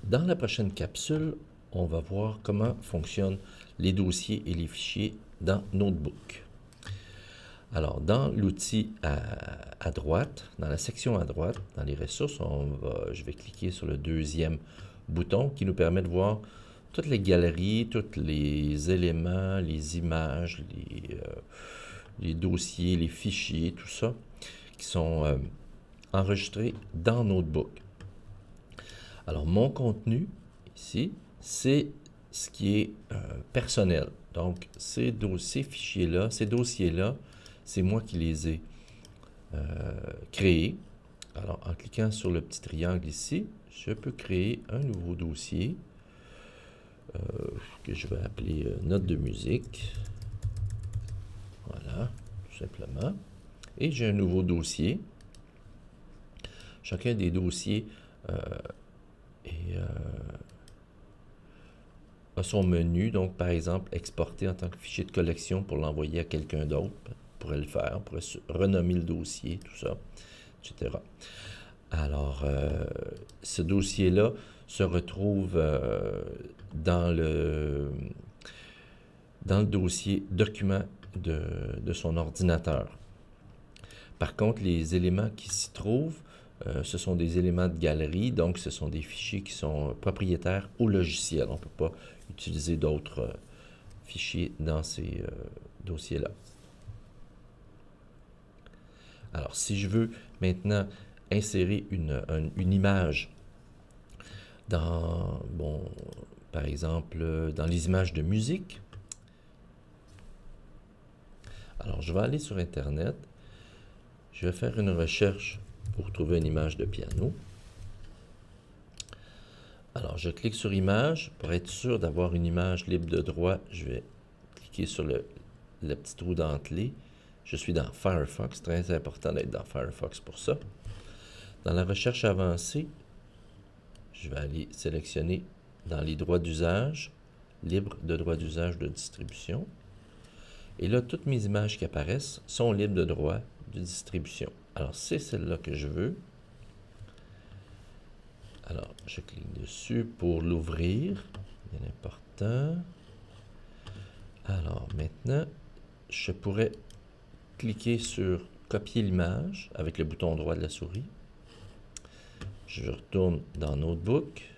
Dans la prochaine capsule, on va voir comment fonctionnent les dossiers et les fichiers dans Notebook. Alors, dans l'outil à droite, dans la section à droite, dans les ressources, je vais cliquer sur le deuxième bouton qui nous permet de voir toutes les galeries, tous les éléments, les images, les dossiers, les fichiers, tout ça, qui sont enregistrés dans Notebook. Alors, mon contenu, ici, c'est ce qui est personnel. Donc, ces fichiers-là, ces dossiers-là, c'est moi qui les ai créés. Alors, en cliquant sur le petit triangle ici, je peux créer un nouveau dossier que je vais appeler note de musique. Voilà, tout simplement. Et j'ai un nouveau dossier. Chacun des dossiers a son menu. Donc, par exemple, exporter en tant que fichier de collection pour l'envoyer à quelqu'un d'autre. Pourrait le faire, pourrait renommer le dossier, tout ça, etc. Alors, ce dossier-là se retrouve dans le dossier document de son ordinateur. Par contre, les éléments qui s'y trouvent, ce sont des éléments de galerie, donc ce sont des fichiers qui sont propriétaires au logiciel. On ne peut pas utiliser d'autres fichiers dans ces dossiers-là. Alors, si je veux maintenant insérer une image dans, par exemple, dans les images de musique, alors je vais aller sur Internet, je vais faire une recherche pour trouver une image de piano. Alors, je clique sur Image. Pour être sûr d'avoir une image libre de droit, je vais cliquer sur le petit trou dentelé. Je suis dans Firefox, très important d'être dans Firefox pour ça. Dans la recherche avancée, je vais aller sélectionner dans les droits d'usage, libre de droit d'usage de distribution. Et là, toutes mes images qui apparaissent sont libres de droit de distribution. Alors, c'est celle-là que je veux. Alors, je clique dessus pour l'ouvrir. Bien important. Alors, maintenant, je pourrais cliquer sur copier l'image avec le bouton droit de la souris. Je retourne dans Notebook.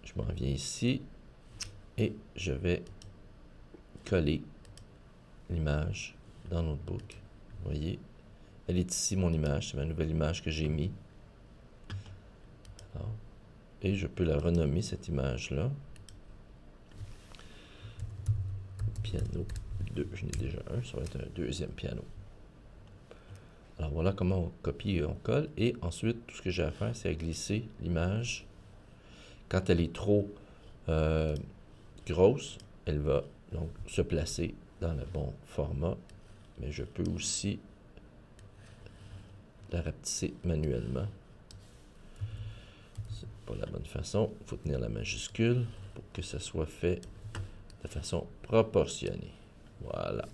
Je m'en viens ici et je vais coller l'image dans Notebook. Vous voyez, elle est ici, mon image. C'est ma nouvelle image que j'ai mis. Et je peux la renommer, cette image-là. Piano 2. Je n'ai déjà un. Ça va être un deuxième piano. Alors, voilà comment on copie et on colle. Et ensuite, tout ce que j'ai à faire, c'est à glisser l'image. Quand elle est trop grosse, elle va donc se placer dans le bon format. Mais je peux aussi la rapetisser manuellement. C'est pas la bonne façon. Il faut tenir la majuscule pour que ça soit fait de façon proportionnée. Voilà.